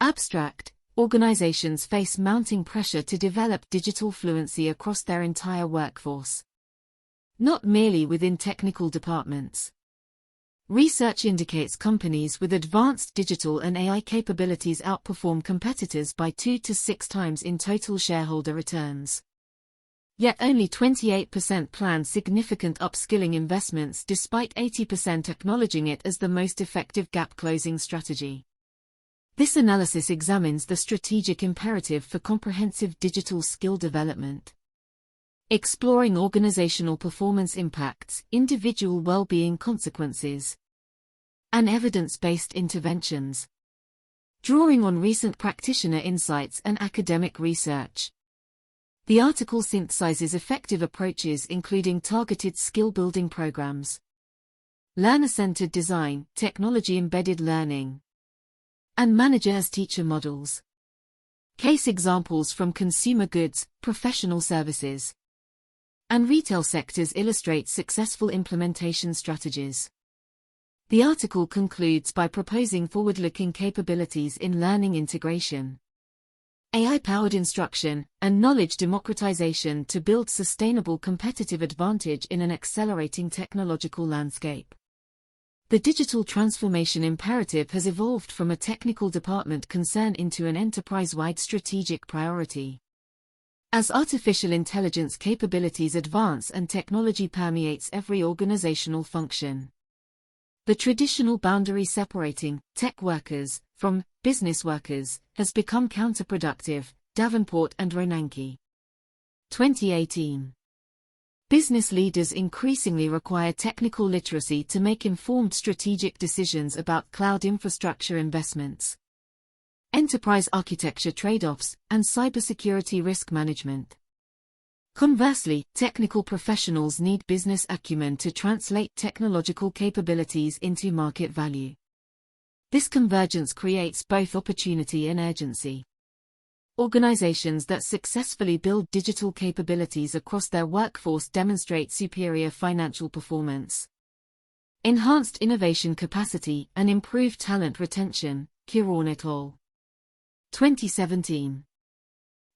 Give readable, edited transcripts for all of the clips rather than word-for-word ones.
Abstract: organizations face mounting pressure to develop digital fluency across their entire workforce, not merely within technical departments. Research indicates companies with advanced digital and AI capabilities outperform competitors by 2 to 6 times in total shareholder returns. Yet only 28% plan significant upskilling investments, despite 80% acknowledging it as the most effective gap-closing strategy. This analysis examines the strategic imperative for comprehensive digital skill development, exploring organizational performance impacts, individual well-being consequences, and evidence-based interventions, drawing on recent practitioner insights and academic research. The article synthesizes effective approaches including targeted skill-building programs, learner-centered design, technology-embedded learning, and manager-as-teacher models. Case examples from consumer goods, professional services, and retail sectors illustrate successful implementation strategies. The article concludes by proposing forward-looking capabilities in learning integration, AI-powered instruction, and knowledge democratization to build sustainable competitive advantage in an accelerating technological landscape. The digital transformation imperative has evolved from a technical department concern into an enterprise-wide strategic priority. As artificial intelligence capabilities advance and technology permeates every organizational function, the traditional boundary separating tech workers from business workers has become counterproductive. Davenport and Ronanke. 2018. Business leaders increasingly require technical literacy to make informed strategic decisions about cloud infrastructure investments, enterprise architecture trade-offs, and cybersecurity risk management. Conversely, technical professionals need business acumen to translate technological capabilities into market value. This convergence creates both opportunity and urgency. Organizations that successfully build digital capabilities across their workforce demonstrate superior financial performance, enhanced innovation capacity, and improved talent retention. Kiran et al. 2017.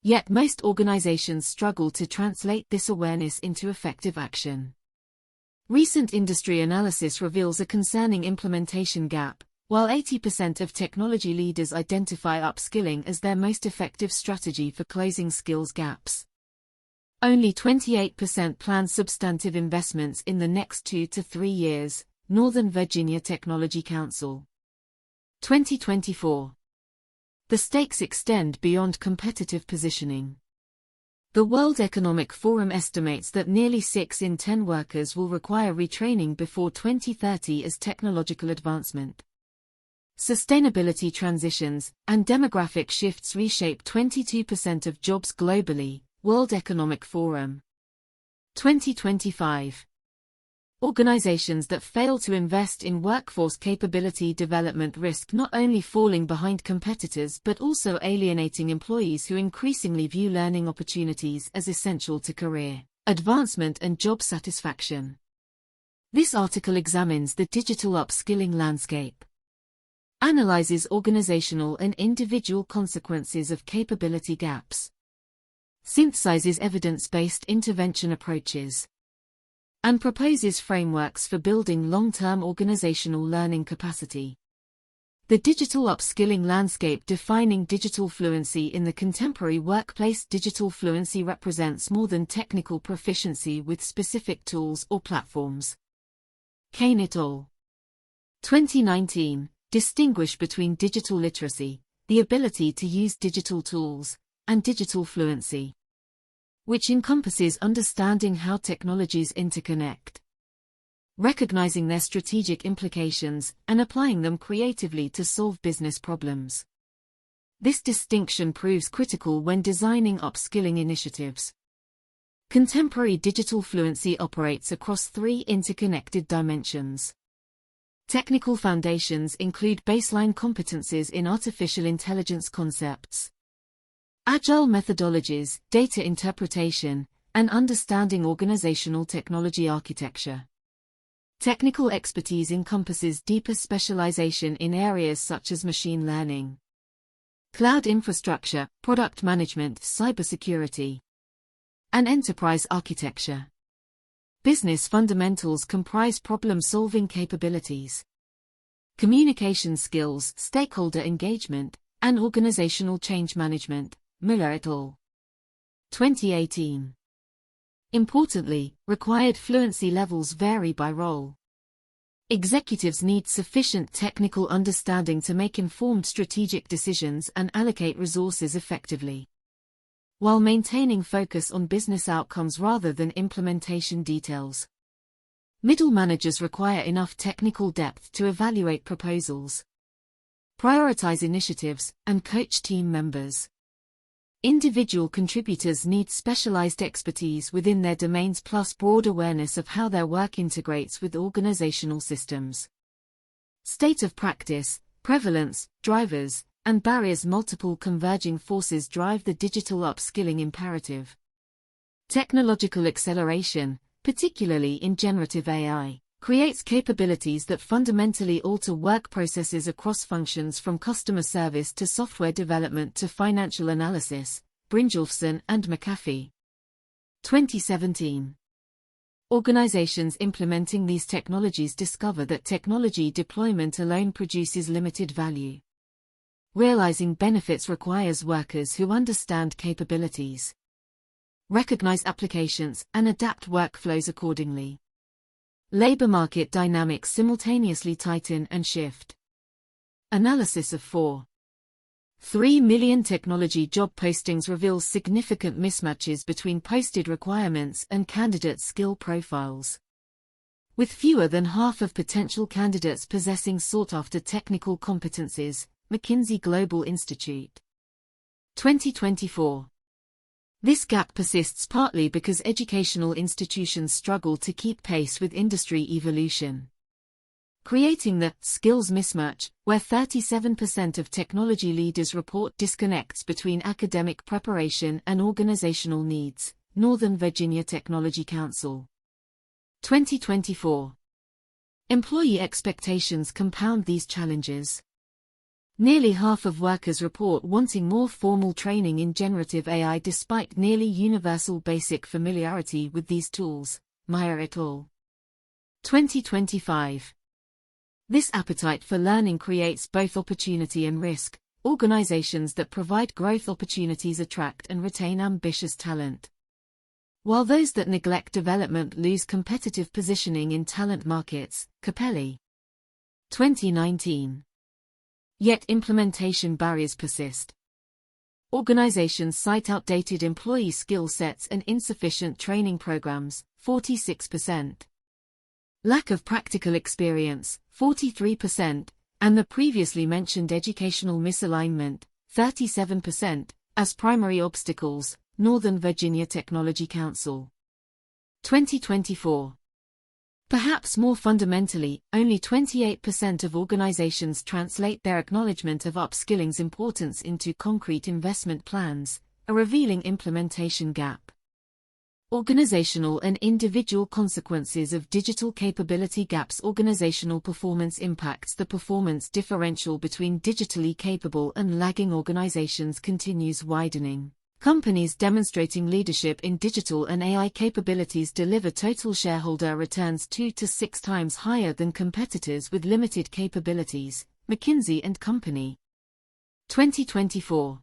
Yet most organizations struggle to translate this awareness into effective action. Recent industry analysis reveals a concerning implementation gap. While 80% of technology leaders identify upskilling as their most effective strategy for closing skills gaps, only 28% plan substantive investments in the next 2 to 3 years. Northern Virginia Technology Council. 2024. The stakes extend beyond competitive positioning. The World Economic Forum estimates that nearly 6 in 10 workers will require retraining before 2030 as technological advancement, sustainability transitions, and demographic shifts reshape 22% of jobs globally. World Economic Forum. 2025. Organizations that fail to invest in workforce capability development risk not only falling behind competitors but also alienating employees who increasingly view learning opportunities as essential to career advancement and job satisfaction. This article examines the digital upskilling landscape, analyzes organizational and individual consequences of capability gaps, synthesizes evidence-based intervention approaches, and proposes frameworks for building long-term organizational learning capacity. The digital upskilling landscape defining digital fluency in the contemporary workplace. Digital fluency represents more than technical proficiency with specific tools or platforms. Kane et al. 2019. Distinguish between digital literacy, the ability to use digital tools, and digital fluency, which encompasses understanding how technologies interconnect, recognizing their strategic implications, and applying them creatively to solve business problems. This distinction proves critical when designing upskilling initiatives. Contemporary digital fluency operates across 3 interconnected dimensions. Technical foundations include baseline competencies in artificial intelligence concepts, agile methodologies, data interpretation, and understanding organizational technology architecture. Technical expertise encompasses deeper specialization in areas such as machine learning, cloud infrastructure, product management, cybersecurity, and enterprise architecture. Business fundamentals comprise problem-solving capabilities, communication skills, stakeholder engagement, and organizational change management. Miller et al. 2018. Importantly, required fluency levels vary by role. Executives need sufficient technical understanding to make informed strategic decisions and allocate resources effectively, while maintaining focus on business outcomes rather than implementation details. Middle managers require enough technical depth to evaluate proposals, prioritize initiatives, and coach team members. Individual contributors need specialized expertise within their domains plus broad awareness of how their work integrates with organizational systems. State of practice, prevalence, drivers, and barriers. Multiple converging forces drive the digital upskilling imperative. Technological acceleration, particularly in generative AI, creates capabilities that fundamentally alter work processes across functions from customer service to software development to financial analysis. Brynjolfsson and McAfee. 2017. Organizations implementing these technologies discover that technology deployment alone produces limited value. Realizing benefits requires workers who understand capabilities, recognize applications, and adapt workflows accordingly. Labor market dynamics simultaneously tighten and shift. Analysis of 4.3 million technology job postings reveals significant mismatches between posted requirements and candidate skill profiles, with fewer than half of potential candidates possessing sought-after technical competencies. McKinsey Global Institute. 2024. This gap persists partly because educational institutions struggle to keep pace with industry evolution, creating the skills mismatch, where 37% of technology leaders report disconnects between academic preparation and organizational needs. Northern Virginia Technology Council. 2024. Employee expectations compound these challenges. Nearly half of workers report wanting more formal training in generative AI despite nearly universal basic familiarity with these tools. Meyer et al. 2025. This appetite for learning creates both opportunity and risk. Organizations that provide growth opportunities attract and retain ambitious talent, while those that neglect development lose competitive positioning in talent markets. Capelli. 2019. Yet implementation barriers persist. Organizations cite outdated employee skill sets and insufficient training programs, 46%. Lack of practical experience, 43%, and the previously mentioned educational misalignment, 37%, as primary obstacles. Northern Virginia Technology Council. 2024. Perhaps more fundamentally, only 28% of organizations translate their acknowledgement of upskilling's importance into concrete investment plans, a revealing implementation gap. Organizational and individual consequences of digital capability gaps. Organizational performance impacts. The performance differential between digitally capable and lagging organizations continues widening. Companies demonstrating leadership in digital and AI capabilities deliver total shareholder returns 2 to 6 times higher than competitors with limited capabilities. McKinsey & Company. 2024.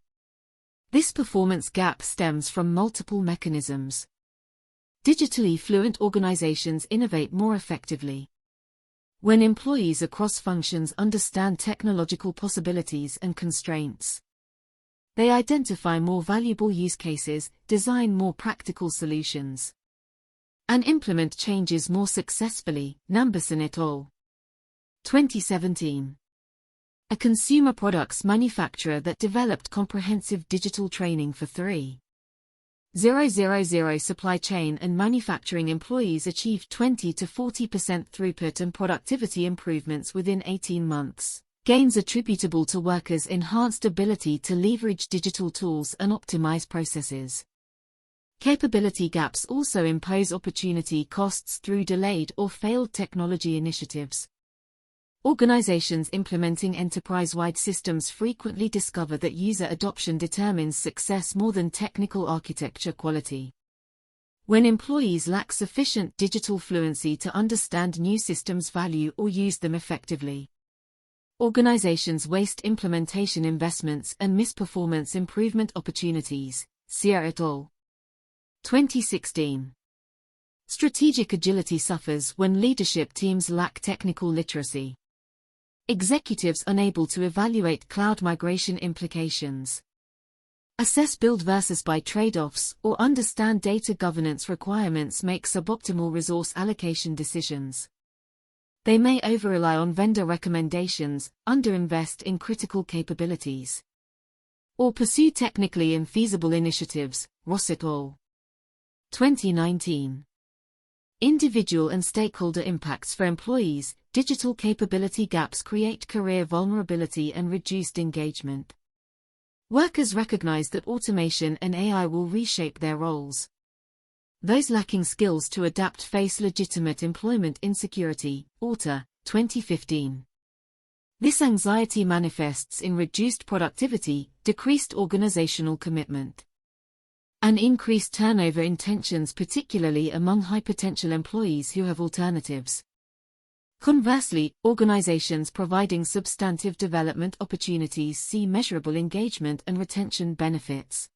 This performance gap stems from multiple mechanisms. Digitally fluent organizations innovate more effectively when employees across functions understand technological possibilities and constraints. They identify more valuable use cases, design more practical solutions, and implement changes more successfully. Namberson et al. 2017. A consumer products manufacturer that developed comprehensive digital training for 3,000 supply chain and manufacturing employees achieved 20 to 40% throughput and productivity improvements within 18 months. Gains attributable to workers' enhanced ability to leverage digital tools and optimize processes. Capability gaps also impose opportunity costs through delayed or failed technology initiatives. Organizations implementing enterprise-wide systems frequently discover that user adoption determines success more than technical architecture quality. When employees lack sufficient digital fluency to understand new systems' value or use them effectively, organizations waste implementation investments and miss performance improvement opportunities. Sear et al. 2016. Strategic agility suffers when leadership teams lack technical literacy. Executives unable to evaluate cloud migration implications, assess build versus buy trade-offs, or understand data governance requirements make suboptimal resource allocation decisions. They may over-rely on vendor recommendations, underinvest in critical capabilities, or pursue technically infeasible initiatives. Ross et al. 2019. Individual and stakeholder impacts for employees. Digital capability gaps create career vulnerability and reduced engagement. Workers recognize that automation and AI will reshape their roles. Those lacking skills to adapt face legitimate employment insecurity. Author, 2015. This anxiety manifests in reduced productivity, decreased organizational commitment, and increased turnover in tensions, particularly among high-potential employees who have alternatives. Conversely, organizations providing substantive development opportunities see measurable engagement and retention benefits.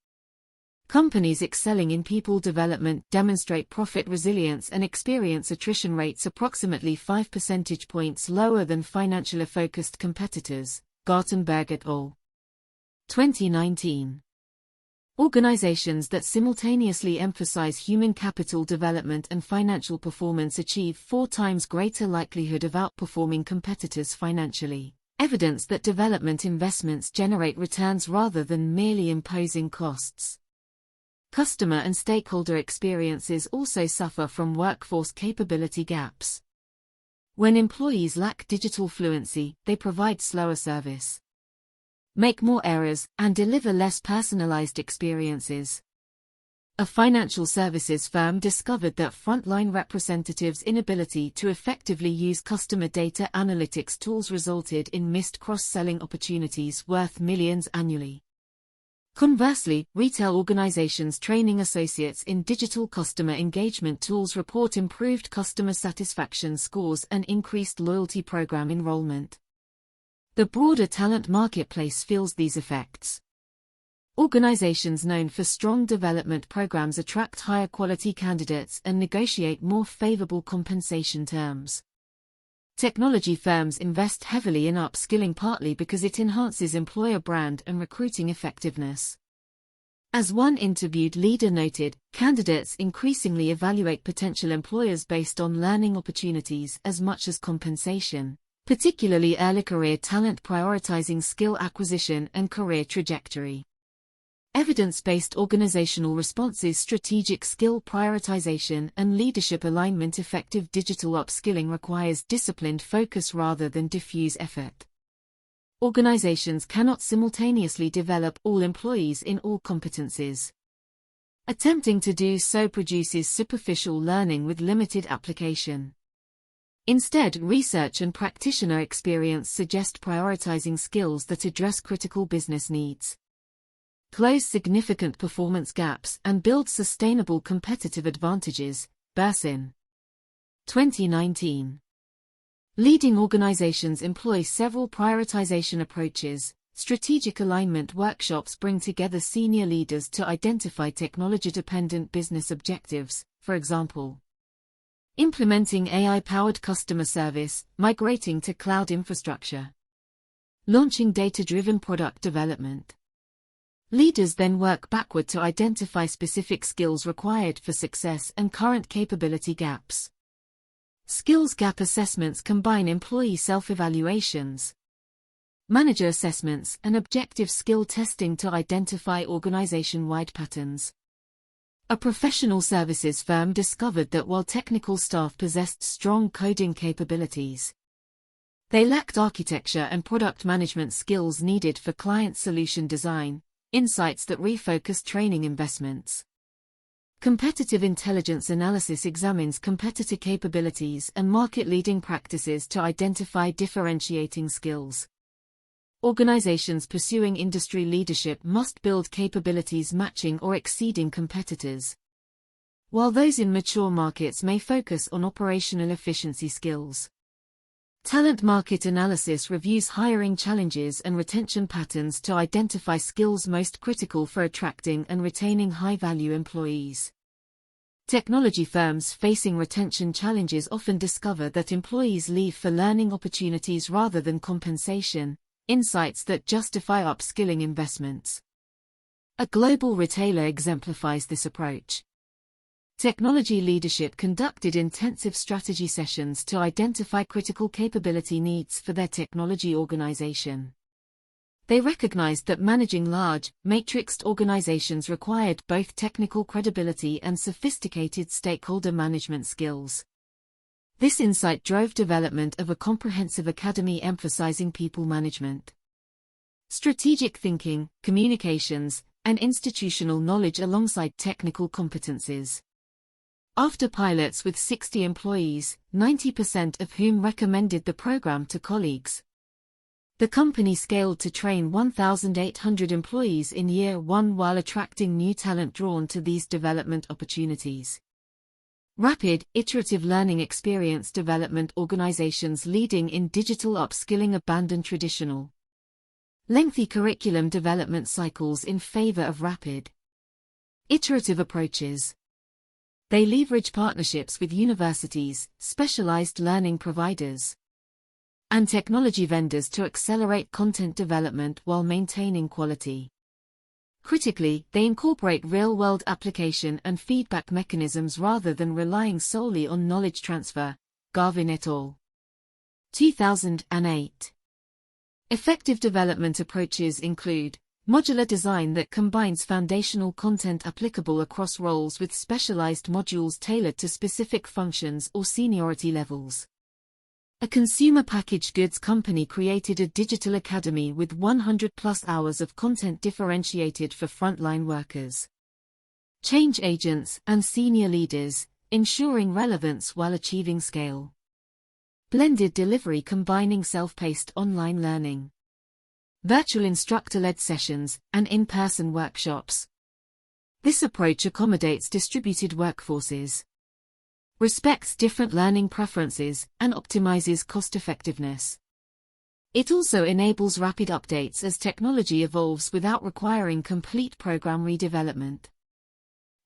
Companies excelling in people development demonstrate profit resilience and experience attrition rates approximately 5 percentage points lower than financially focused competitors. Gartenberg et al. 2019. Organizations that simultaneously emphasize human capital development and financial performance achieve 4 times greater likelihood of outperforming competitors financially. Evidence that development investments generate returns rather than merely imposing costs. Customer and stakeholder experiences also suffer from workforce capability gaps. When employees lack digital fluency, they provide slower service, make more errors, and deliver less personalized experiences. A financial services firm discovered that frontline representatives' inability to effectively use customer data analytics tools resulted in missed cross-selling opportunities worth millions annually. Conversely, retail organizations training associates in digital customer engagement tools report improved customer satisfaction scores and increased loyalty program enrollment. The broader talent marketplace feels these effects. Organizations known for strong development programs attract higher quality candidates and negotiate more favorable compensation terms. Technology firms invest heavily in upskilling partly because it enhances employer brand and recruiting effectiveness. As one interviewed leader noted, candidates increasingly evaluate potential employers based on learning opportunities as much as compensation, particularly early career talent prioritizing skill acquisition and career trajectory. Evidence-based organizational responses, strategic skill prioritization, and leadership alignment. Effective digital upskilling requires disciplined focus rather than diffuse effort. Organizations cannot simultaneously develop all employees in all competencies. Attempting to do so produces superficial learning with limited application. Instead, research and practitioner experience suggest prioritizing skills that address critical business needs, close significant performance gaps, and build sustainable competitive advantages. Bursin. 2019. Leading organizations employ several prioritization approaches. Strategic alignment workshops bring together senior leaders to identify technology-dependent business objectives, for example, implementing AI-powered customer service, migrating to cloud infrastructure, launching data-driven product development. Leaders then work backward to identify specific skills required for success and current capability gaps. Skills gap assessments combine employee self-evaluations, manager assessments, and objective skill testing to identify organization-wide patterns. A professional services firm discovered that while technical staff possessed strong coding capabilities, they lacked architecture and product management skills needed for client solution design. Insights that refocus training investments. Competitive intelligence analysis examines competitor capabilities and market-leading practices to identify differentiating skills. Organizations pursuing industry leadership must build capabilities matching or exceeding competitors, while those in mature markets may focus on operational efficiency skills. Talent market analysis reviews hiring challenges and retention patterns to identify skills most critical for attracting and retaining high-value employees. Technology firms facing retention challenges often discover that employees leave for learning opportunities rather than compensation, insights that justify upskilling investments. A global retailer exemplifies this approach. Technology leadership conducted intensive strategy sessions to identify critical capability needs for their technology organization. They recognized that managing large, matrixed organizations required both technical credibility and sophisticated stakeholder management skills. This insight drove development of a comprehensive academy emphasizing people management, strategic thinking, communications, and institutional knowledge alongside technical competencies. After pilots with 60 employees, 90% of whom recommended the program to colleagues, the company scaled to train 1,800 employees in year one while attracting new talent drawn to these development opportunities. Rapid, iterative learning experience development organizations leading in digital upskilling abandon traditional, lengthy curriculum development cycles in favor of rapid, iterative approaches. They leverage partnerships with universities, specialized learning providers, and technology vendors to accelerate content development while maintaining quality. Critically, they incorporate real-world application and feedback mechanisms rather than relying solely on knowledge transfer. Garvin et al. 2008. Effective development approaches include modular design that combines foundational content applicable across roles with specialized modules tailored to specific functions or seniority levels. A consumer packaged goods company created a digital academy with 100+ hours of content differentiated for frontline workers, change agents, and senior leaders, ensuring relevance while achieving scale. Blended delivery combining self-paced online learning, virtual instructor-led sessions, and in-person workshops. This approach accommodates distributed workforces, respects different learning preferences, and optimizes cost-effectiveness. It also enables rapid updates as technology evolves without requiring complete program redevelopment.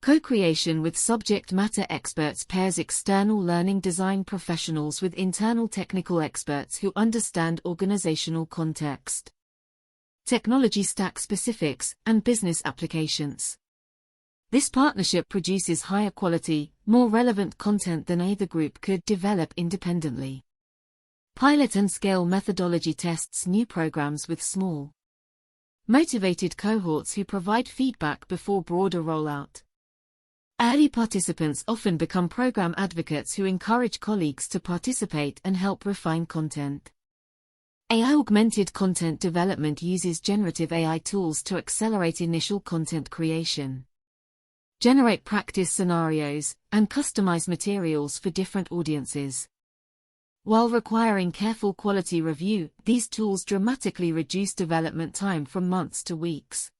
Co-creation with subject matter experts pairs external learning design professionals with internal technical experts who understand organizational context, technology stack specifics, and business applications. This partnership produces higher quality, more relevant content than either group could develop independently. Pilot and scale methodology tests new programs with small, motivated cohorts who provide feedback before broader rollout. Early participants often become program advocates who encourage colleagues to participate and help refine content. AI-augmented content development uses generative AI tools to accelerate initial content creation, generate practice scenarios, and customize materials for different audiences. While requiring careful quality review, these tools dramatically reduce development time from months to weeks.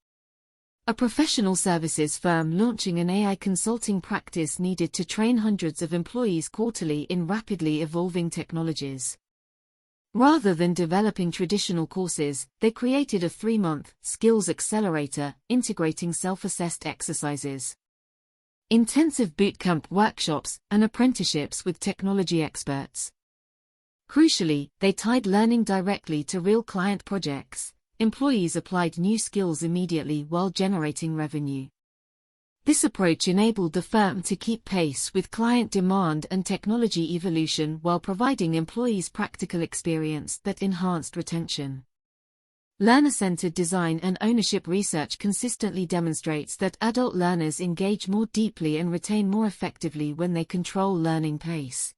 A professional services firm launching an AI consulting practice needed to train hundreds of employees quarterly in rapidly evolving technologies. Rather than developing traditional courses, they created a 3-month skills accelerator, integrating self-assessed exercises, intensive bootcamp workshops, and apprenticeships with technology experts. Crucially, they tied learning directly to real client projects. Employees applied new skills immediately while generating revenue. This approach enabled the firm to keep pace with client demand and technology evolution while providing employees practical experience that enhanced retention. Learner-centered design and ownership research consistently demonstrates that adult learners engage more deeply and retain more effectively when they control learning pace.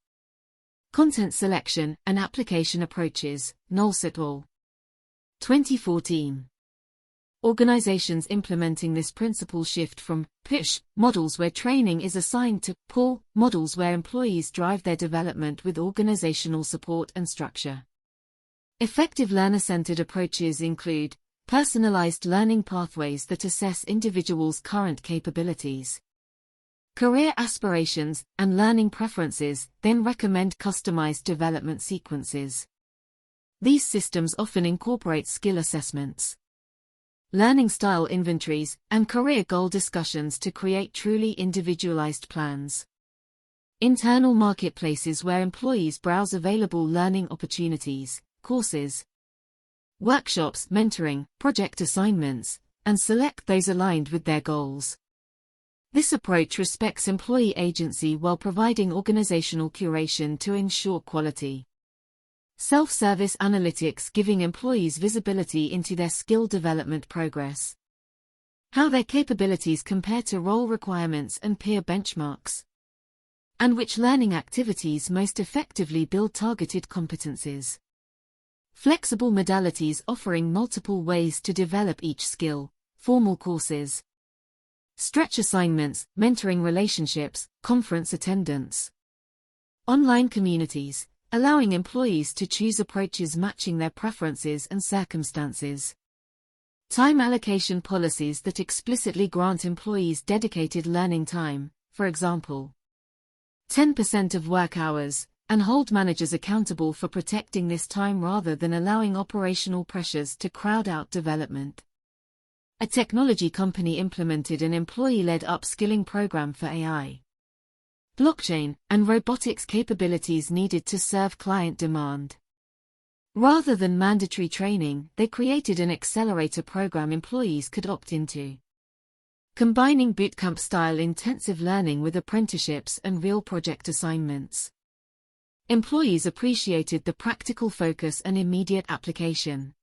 Content selection and application approaches, Knowles et al. 2014. Organizations implementing this principle shift from push models where training is assigned to pull models where employees drive their development with organizational support and structure. Effective learner-centered approaches include personalized learning pathways that assess individuals' current capabilities, career aspirations, and learning preferences, then recommend customized development sequences. These systems often incorporate skill assessments, learning style inventories, and career goal discussions to create truly individualized plans. Internal marketplaces where employees browse available learning opportunities, courses, workshops, mentoring, project assignments, and select those aligned with their goals. This approach respects employee agency while providing organizational curation to ensure quality. Self-service analytics giving employees visibility into their skill development progress, how their capabilities compare to role requirements and peer benchmarks, and which learning activities most effectively build targeted competencies. Flexible modalities offering multiple ways to develop each skill, formal courses, stretch assignments, mentoring relationships, conference attendance. Online communities, allowing employees to choose approaches matching their preferences and circumstances. Time allocation policies that explicitly grant employees dedicated learning time, for example, 10% of work hours, and hold managers accountable for protecting this time rather than allowing operational pressures to crowd out development. A technology company implemented an employee-led upskilling program for AI, blockchain, and robotics capabilities needed to serve client demand. Rather than mandatory training, they created an accelerator program employees could opt into, combining bootcamp-style intensive learning with apprenticeships and real project assignments. Employees appreciated the practical focus and immediate application,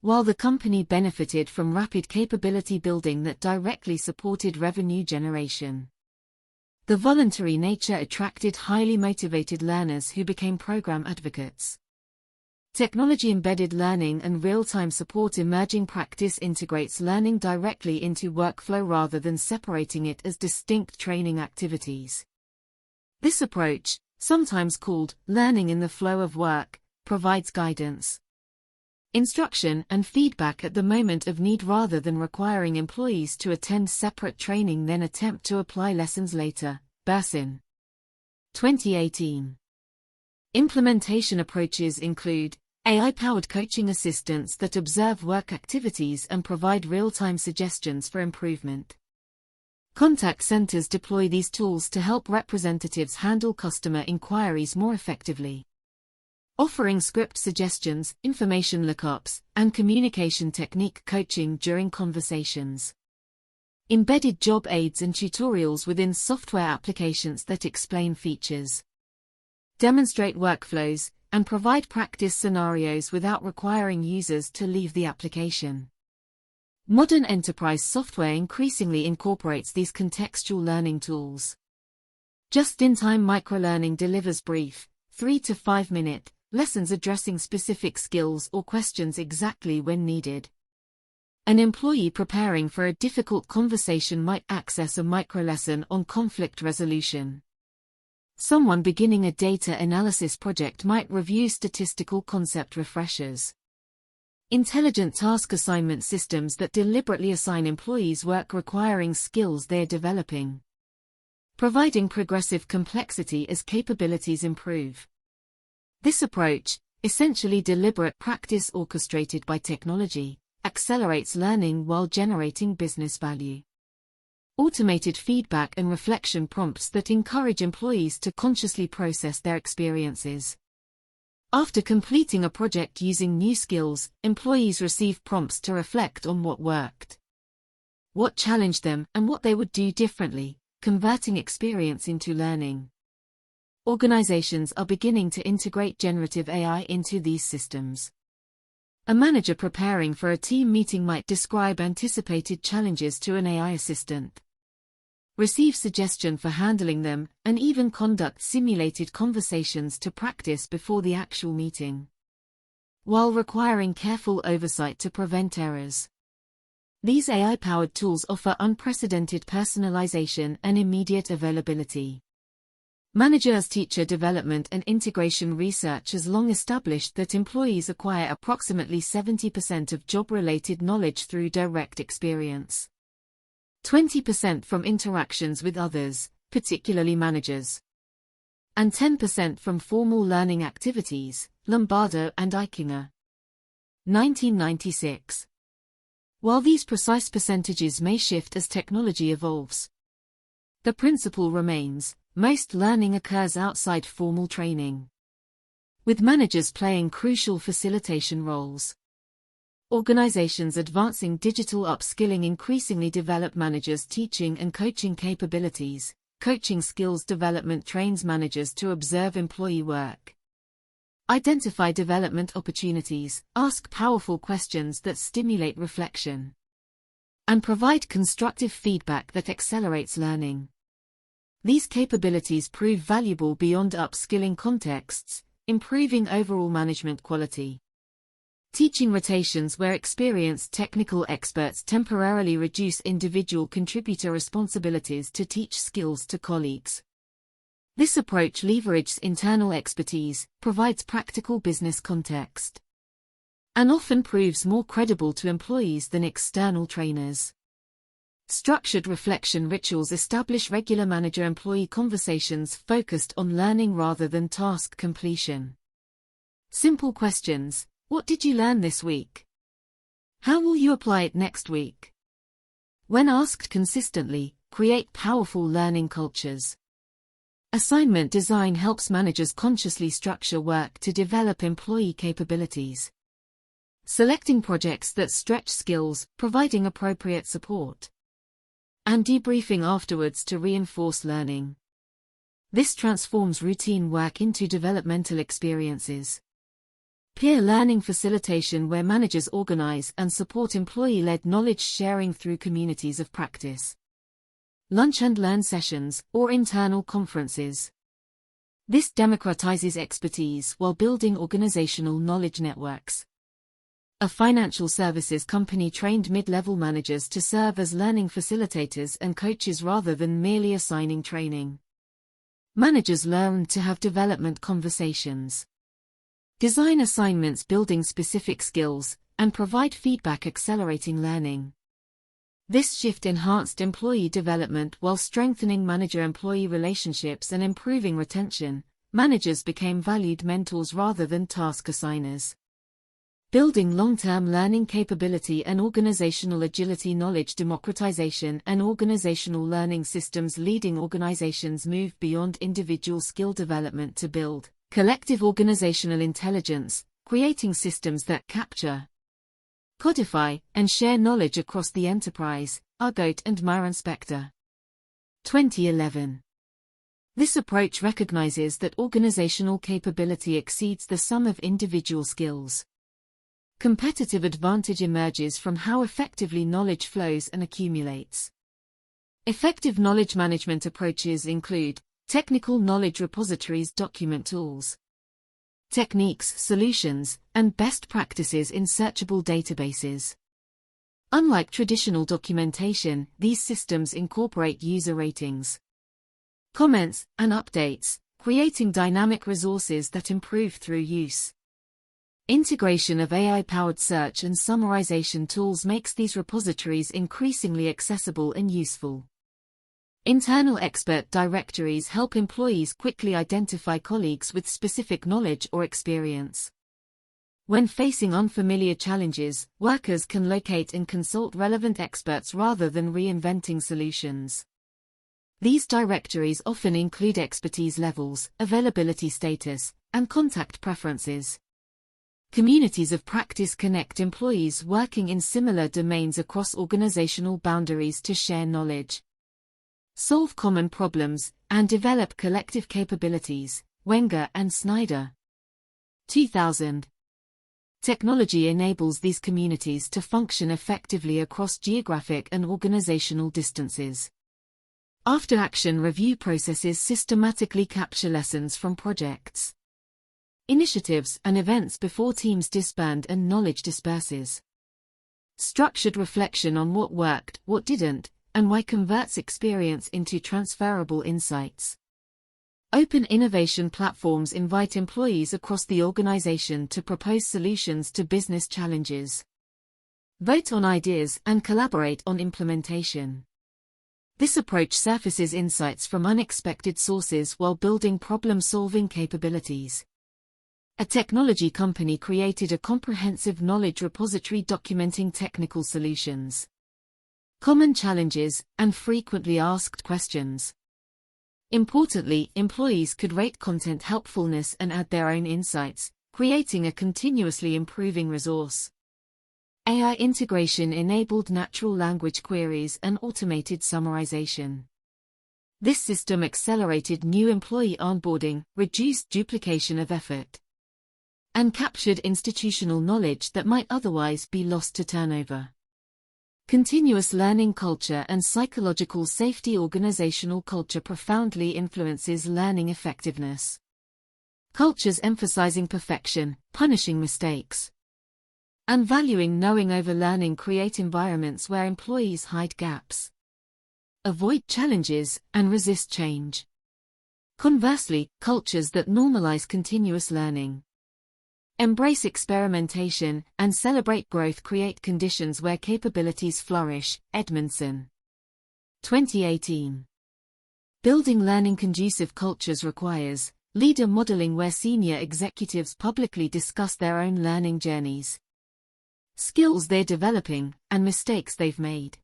while the company benefited from rapid capability building that directly supported revenue generation. The voluntary nature attracted highly motivated learners who became program advocates. Technology-embedded learning and real-time support. Emerging practice integrates learning directly into workflow rather than separating it as distinct training activities. This approach, sometimes called learning in the flow of work, provides guidance, instruction, and feedback at the moment of need rather than requiring employees to attend separate training then attempt to apply lessons later. Bersin, 2018. Implementation approaches include AI-powered coaching assistants that observe work activities and provide real-time suggestions for improvement. Contact centers deploy these tools to help representatives handle customer inquiries more effectively, offering script suggestions, information lookups, and communication technique coaching during conversations. Embedded job aids and tutorials within software applications that explain features, demonstrate workflows, and provide practice scenarios without requiring users to leave the application. Modern enterprise software increasingly incorporates these contextual learning tools. Just-in-time microlearning delivers brief, 3 to 5 minute lessons addressing specific skills or questions exactly when needed. An employee preparing for a difficult conversation might access a microlesson on conflict resolution. Someone beginning a data analysis project might review statistical concept refreshers. Intelligent task assignment systems that deliberately assign employees work requiring skills they are developing, providing progressive complexity as capabilities improve. This approach, essentially deliberate practice orchestrated by technology, accelerates learning while generating business value. Automated feedback and reflection prompts that encourage employees to consciously process their experiences. After completing a project using new skills, employees receive prompts to reflect on what worked, what challenged them, and what they would do differently, converting experience into learning. Organizations are beginning to integrate generative AI into these systems. A manager preparing for a team meeting might describe anticipated challenges to an AI assistant, receive suggestion for handling them, and even conduct simulated conversations to practice before the actual meeting, while requiring careful oversight to prevent errors. These AI-powered tools offer unprecedented personalization and immediate availability. Managers' teacher development and integration research has long established that employees acquire approximately 70% of job-related knowledge through direct experience. 20% from interactions with others, particularly managers. And 10% from formal learning activities, Lombardo and Eichinger. 1996. While these precise percentages may shift as technology evolves, the principle remains: most learning occurs outside formal training, with managers playing crucial facilitation roles. Organizations advancing digital upskilling increasingly develop managers' teaching and coaching capabilities. Coaching skills development trains managers to observe employee work, identify development opportunities, ask powerful questions that stimulate reflection, and provide constructive feedback that accelerates learning. These capabilities prove valuable beyond upskilling contexts, improving overall management quality. Teaching rotations where experienced technical experts temporarily reduce individual contributor responsibilities to teach skills to colleagues. This approach leverages internal expertise, provides practical business context, and often proves more credible to employees than external trainers. Structured reflection rituals establish regular manager-employee conversations focused on learning rather than task completion. Simple questions: what did you learn this week? How will you apply it next week? When asked consistently, create powerful learning cultures. Assignment design helps managers consciously structure work to develop employee capabilities. Selecting projects that stretch skills, providing appropriate support, and debriefing afterwards to reinforce learning. This transforms routine work into developmental experiences. Peer learning facilitation where managers organize and support employee-led knowledge sharing through communities of practice. Lunch and learn sessions, or internal conferences. This democratizes expertise while building organizational knowledge networks. A financial services company trained mid-level managers to serve as learning facilitators and coaches rather than merely assigning training. Managers learned to have development conversations, design assignments building specific skills, and provide feedback accelerating learning. This shift enhanced employee development while strengthening manager-employee relationships and improving retention. Managers became valued mentors rather than task assigners. Building long-term learning capability and organizational agility. Knowledge democratization and organizational learning systems. Leading organizations move beyond individual skill development to build collective organizational intelligence, creating systems that capture, codify, and share knowledge across the enterprise. Argot and Myron Spector. 2011. This approach recognizes that organizational capability exceeds the sum of individual skills. Competitive advantage emerges from how effectively knowledge flows and accumulates. Effective knowledge management approaches include technical knowledge repositories, document tools, techniques, solutions, and best practices in searchable databases. Unlike traditional documentation, these systems incorporate user ratings, comments, and updates, creating dynamic resources that improve through use. Integration of AI-powered search and summarization tools makes these repositories increasingly accessible and useful. Internal expert directories help employees quickly identify colleagues with specific knowledge or experience. When facing unfamiliar challenges, workers can locate and consult relevant experts rather than reinventing solutions. These directories often include expertise levels, availability status, and contact preferences. Communities of practice connect employees working in similar domains across organizational boundaries to share knowledge, solve common problems, and develop collective capabilities. Wenger and Snyder. 2000. Technology enables these communities to function effectively across geographic and organizational distances. After-action review processes systematically capture lessons from projects, initiatives, and events before teams disband and knowledge disperses. Structured reflection on what worked, what didn't, and why converts experience into transferable insights. Open innovation platforms invite employees across the organization to propose solutions to business challenges. Vote on ideas and collaborate on implementation. This approach surfaces insights from unexpected sources while building problem-solving capabilities. A technology company created a comprehensive knowledge repository documenting technical solutions, common challenges, and frequently asked questions. Importantly, employees could rate content helpfulness and add their own insights, creating a continuously improving resource. AI integration enabled natural language queries and automated summarization. This system accelerated new employee onboarding, reduced duplication of effort, and captured institutional knowledge that might otherwise be lost to turnover. Continuous learning culture and psychological safety. Organizational culture profoundly influences learning effectiveness. Cultures emphasizing perfection, punishing mistakes, and valuing knowing over learning create environments where employees hide gaps, avoid challenges, and resist change. Conversely, cultures that normalize continuous learning, embrace experimentation, and celebrate growth create conditions where capabilities flourish. Edmondson. 2018. Building learning conducive cultures requires leader modeling where senior executives publicly discuss their own learning journeys, skills they're developing, and mistakes they've made.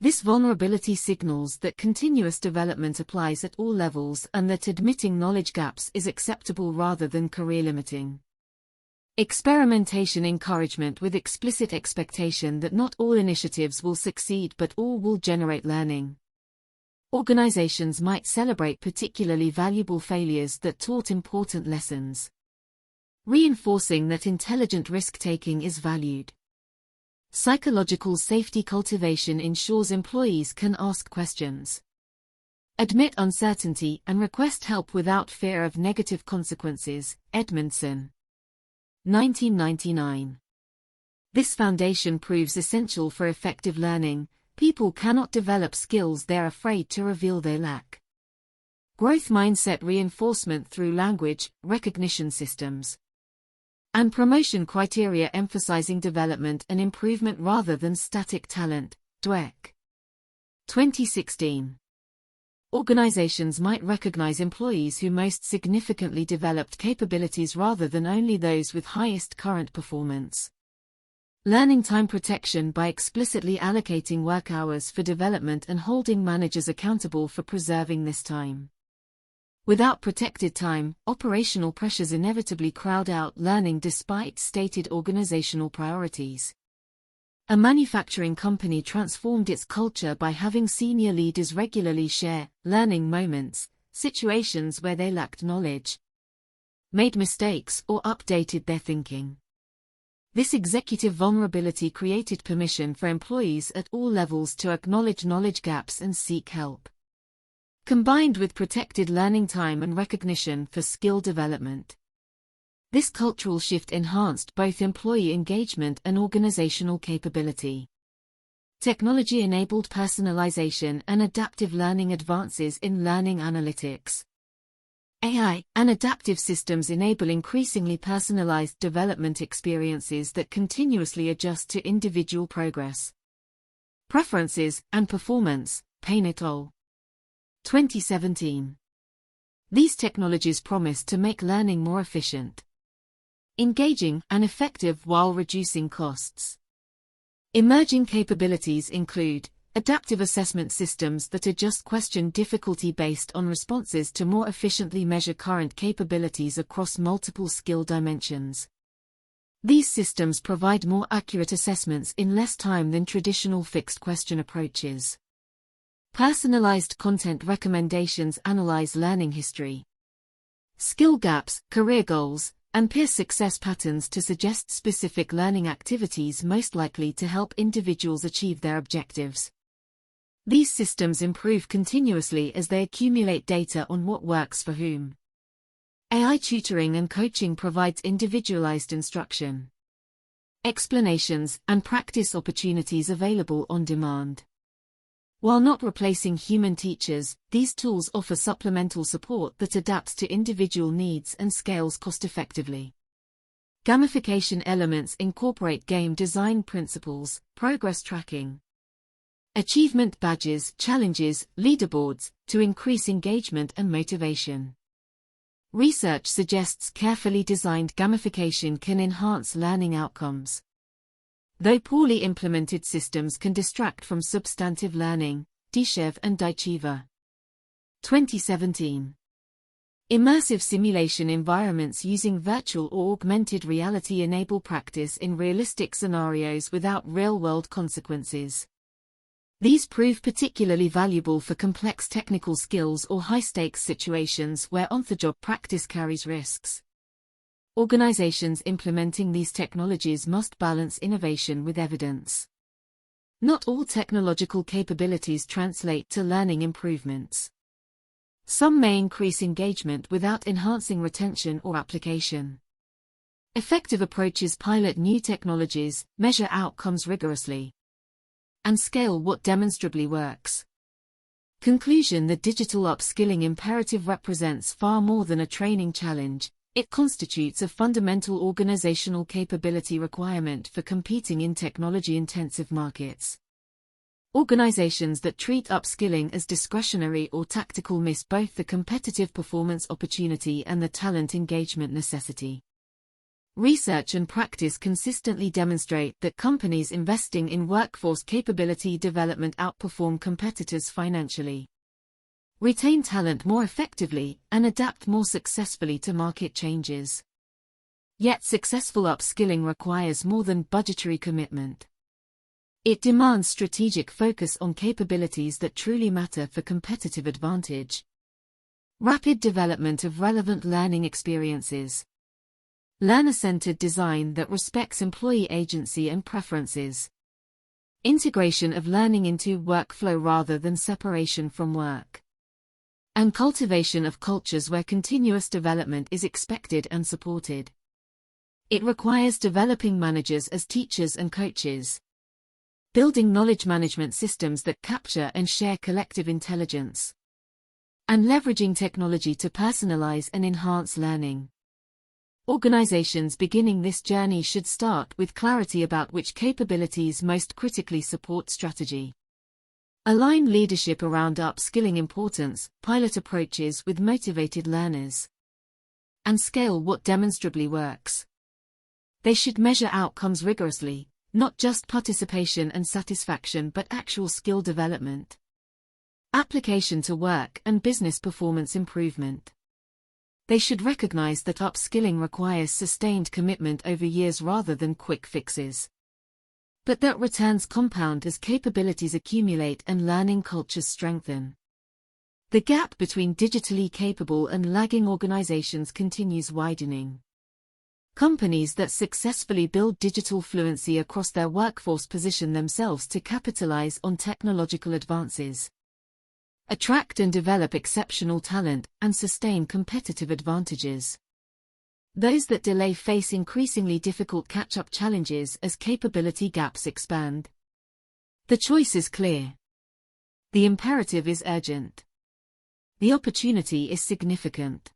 This vulnerability signals that continuous development applies at all levels and that admitting knowledge gaps is acceptable rather than career-limiting. Experimentation encouragement with explicit expectation that not all initiatives will succeed but all will generate learning. Organizations might celebrate particularly valuable failures that taught important lessons, reinforcing that intelligent risk-taking is valued. Psychological safety cultivation ensures employees can ask questions, admit uncertainty, and request help without fear of negative consequences. Edmondson. 1999. This foundation proves essential for effective learning. People cannot develop skills they're afraid to reveal they lack. Growth mindset reinforcement through language recognition systems, and promotion criteria emphasizing development and improvement rather than static talent. Dweck. 2016. Organizations might recognize employees who most significantly developed capabilities rather than only those with highest current performance. Learning time protection by explicitly allocating work hours for development and holding managers accountable for preserving this time. Without protected time, operational pressures inevitably crowd out learning despite stated organizational priorities. A manufacturing company transformed its culture by having senior leaders regularly share learning moments, situations where they lacked knowledge, made mistakes, or updated their thinking. This executive vulnerability created permission for employees at all levels to acknowledge knowledge gaps and seek help. Combined with protected learning time and recognition for skill development, this cultural shift enhanced both employee engagement and organizational capability. Technology-enabled personalization and adaptive learning advances in learning analytics. AI and adaptive systems enable increasingly personalized development experiences that continuously adjust to individual progress, preferences, and performance. Payne et al. 2017. These technologies promise to make learning more efficient, engaging, and effective while reducing costs. Emerging capabilities include adaptive assessment systems that adjust question difficulty based on responses to more efficiently measure current capabilities across multiple skill dimensions. These systems provide more accurate assessments in less time than traditional fixed question approaches. Personalized content recommendations analyze learning history, skill gaps, career goals, and peer success patterns to suggest specific learning activities most likely to help individuals achieve their objectives. These systems improve continuously as they accumulate data on what works for whom. AI tutoring and coaching provides individualized instruction, explanations, and practice opportunities available on demand. While not replacing human teachers, these tools offer supplemental support that adapts to individual needs and scales cost-effectively. Gamification elements incorporate game design principles, progress tracking, achievement badges, challenges, leaderboards, to increase engagement and motivation. Research suggests carefully designed gamification can enhance learning outcomes, though poorly implemented systems can distract from substantive learning. Dishev and Daichiva. 2017. Immersive simulation environments using virtual or augmented reality enable practice in realistic scenarios without real-world consequences. These prove particularly valuable for complex technical skills or high-stakes situations where on-the-job practice carries risks. Organizations implementing these technologies must balance innovation with evidence. Not all technological capabilities translate to learning improvements. Some may increase engagement without enhancing retention or application. Effective approaches pilot new technologies, measure outcomes rigorously, and scale what demonstrably works. Conclusion: the digital upskilling imperative represents far more than a training challenge. It constitutes a fundamental organizational capability requirement for competing in technology-intensive markets. Organizations that treat upskilling as discretionary or tactical miss both the competitive performance opportunity and the talent engagement necessity. Research and practice consistently demonstrate that companies investing in workforce capability development outperform competitors financially, retain talent more effectively, and adapt more successfully to market changes. Yet successful upskilling requires more than budgetary commitment. It demands strategic focus on capabilities that truly matter for competitive advantage. Rapid development of relevant learning experiences. Learner-centered design that respects employee agency and preferences. Integration of learning into workflow rather than separation from work. And cultivation of cultures where continuous development is expected and supported. It requires developing managers as teachers and coaches, building knowledge management systems that capture and share collective intelligence, and leveraging technology to personalize and enhance learning. Organizations beginning this journey should start with clarity about which capabilities most critically support strategy. Align leadership around upskilling importance, pilot approaches with motivated learners, and scale what demonstrably works. They should measure outcomes rigorously, not just participation and satisfaction but actual skill development, application to work and business performance improvement. They should recognize that upskilling requires sustained commitment over years rather than quick fixes, but that returns compound as capabilities accumulate and learning cultures strengthen. The gap between digitally capable and lagging organizations continues widening. Companies that successfully build digital fluency across their workforce position themselves to capitalize on technological advances, attract and develop exceptional talent, and sustain competitive advantages. Those that delay face increasingly difficult catch-up challenges as capability gaps expand. The choice is clear. The imperative is urgent. The opportunity is significant.